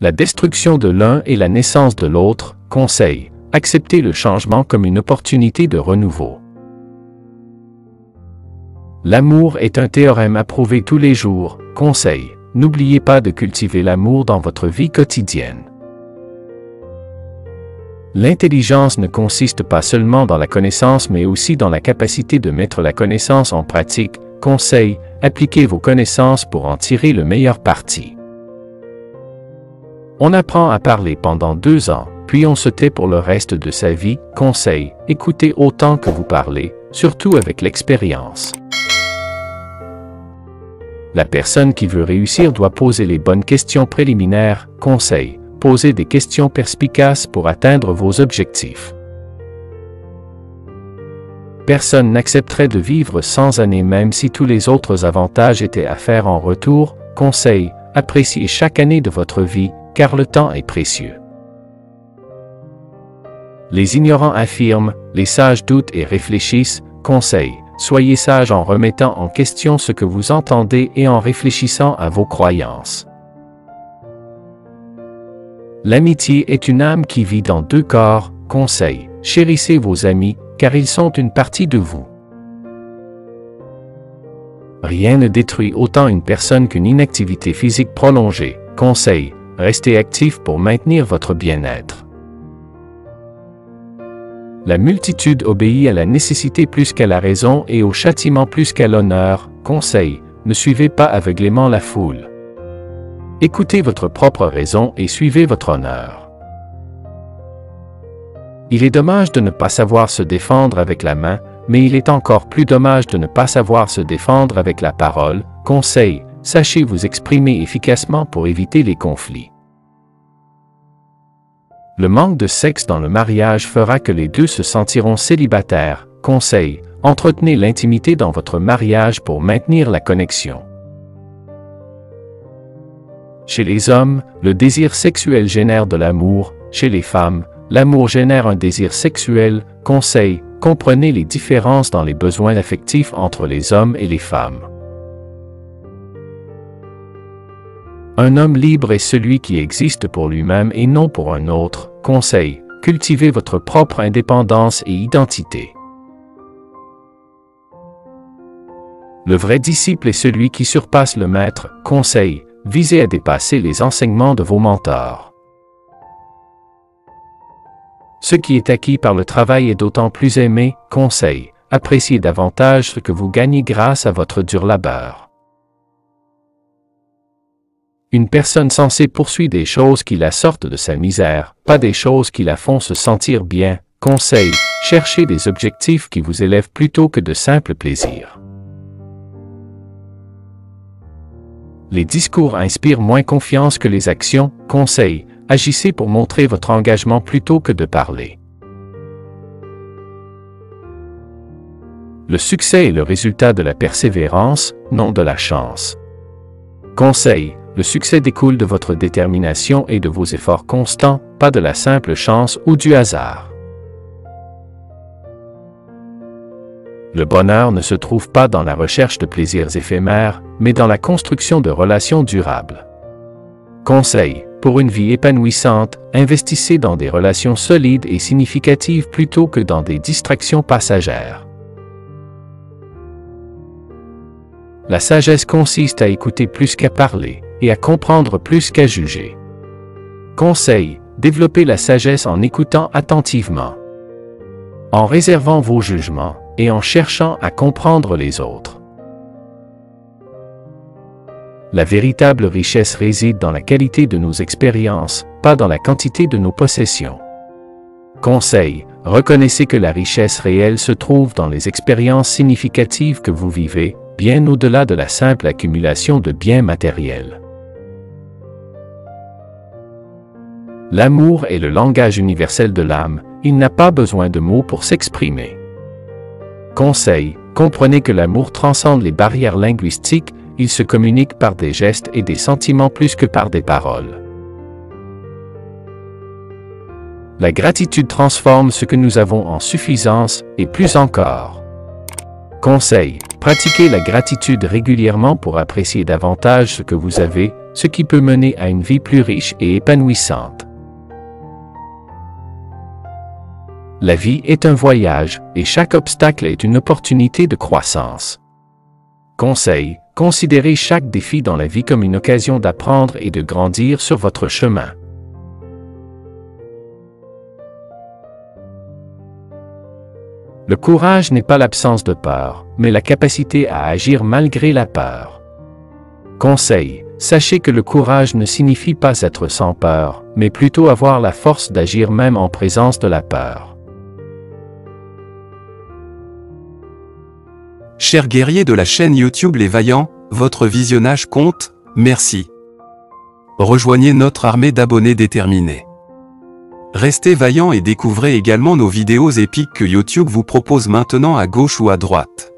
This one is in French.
La destruction de l'un et la naissance de l'autre. Conseil. Acceptez le changement comme une opportunité de renouveau. L'amour est un théorème à prouver tous les jours. Conseil. N'oubliez pas de cultiver l'amour dans votre vie quotidienne. L'intelligence ne consiste pas seulement dans la connaissance mais aussi dans la capacité de mettre la connaissance en pratique. Conseil. Appliquez vos connaissances pour en tirer le meilleur parti. On apprend à parler pendant 2 ans, puis on se tait pour le reste de sa vie. Conseil. Écoutez autant que vous parlez, surtout avec l'expérience. La personne qui veut réussir doit poser les bonnes questions préliminaires. Conseil. Posez des questions perspicaces pour atteindre vos objectifs. Personne n'accepterait de vivre 100 années même si tous les autres avantages étaient à faire en retour. Conseil. Appréciez chaque année de votre vie, car le temps est précieux. Les ignorants affirment, les sages doutent et réfléchissent. Conseil. Soyez sage en remettant en question ce que vous entendez et en réfléchissant à vos croyances. L'amitié est une âme qui vit dans 2 corps. Conseil. Chérissez vos amis, car ils sont une partie de vous. Rien ne détruit autant une personne qu'une inactivité physique prolongée. Conseil. Restez actif pour maintenir votre bien-être. La multitude obéit à la nécessité plus qu'à la raison et au châtiment plus qu'à l'honneur. Conseil. Ne suivez pas aveuglément la foule. Écoutez votre propre raison et suivez votre honneur. Il est dommage de ne pas savoir se défendre avec la main, mais il est encore plus dommage de ne pas savoir se défendre avec la parole. Conseil. Sachez vous exprimer efficacement pour éviter les conflits. Le manque de sexe dans le mariage fera que les 2 se sentiront célibataires. Conseil. Entretenez l'intimité dans votre mariage pour maintenir la connexion. Chez les hommes, le désir sexuel génère de l'amour. Chez les femmes, l'amour génère un désir sexuel. Conseil. Comprenez les différences dans les besoins affectifs entre les hommes et les femmes. Un homme libre est celui qui existe pour lui-même et non pour un autre. Conseil. Cultivez votre propre indépendance et identité. Le vrai disciple est celui qui surpasse le maître. Conseil. Visez à dépasser les enseignements de vos mentors. Ce qui est acquis par le travail est d'autant plus aimé. Conseil. Appréciez davantage ce que vous gagnez grâce à votre dur labeur. Une personne sensée poursuit des choses qui la sortent de sa misère, pas des choses qui la font se sentir bien. Conseil. Cherchez des objectifs qui vous élèvent plutôt que de simples plaisirs. Les discours inspirent moins confiance que les actions. Conseil. Agissez pour montrer votre engagement plutôt que de parler. Le succès est le résultat de la persévérance, non de la chance. Conseil. Le succès découle de votre détermination et de vos efforts constants, pas de la simple chance ou du hasard. Le bonheur ne se trouve pas dans la recherche de plaisirs éphémères, mais dans la construction de relations durables. Conseil. Pour une vie épanouissante, investissez dans des relations solides et significatives plutôt que dans des distractions passagères. La sagesse consiste à écouter plus qu'à parler, et à comprendre plus qu'à juger. Conseil. Développez la sagesse en écoutant attentivement, en réservant vos jugements, et en cherchant à comprendre les autres. La véritable richesse réside dans la qualité de nos expériences, pas dans la quantité de nos possessions. Conseil. Reconnaissez que la richesse réelle se trouve dans les expériences significatives que vous vivez, bien au-delà de la simple accumulation de biens matériels. L'amour est le langage universel de l'âme, il n'a pas besoin de mots pour s'exprimer. Conseil. Comprenez que l'amour transcende les barrières linguistiques, il se communique par des gestes et des sentiments plus que par des paroles. La gratitude transforme ce que nous avons en suffisance, et plus encore. Conseil. Pratiquez la gratitude régulièrement pour apprécier davantage ce que vous avez. ce qui peut mener à une vie plus riche et épanouissante. La vie est un voyage, et chaque obstacle est une opportunité de croissance. Conseil: considérez chaque défi dans la vie comme une occasion d'apprendre et de grandir sur votre chemin. Le courage n'est pas l'absence de peur, mais la capacité à agir malgré la peur. Conseil: sachez que le courage ne signifie pas être sans peur, mais plutôt avoir la force d'agir même en présence de la peur. Chers guerriers de la chaîne YouTube Les Vaillants, votre visionnage compte, merci. Rejoignez notre armée d'abonnés déterminés. Restez vaillants et découvrez également nos vidéos épiques que YouTube vous propose maintenant à gauche ou à droite.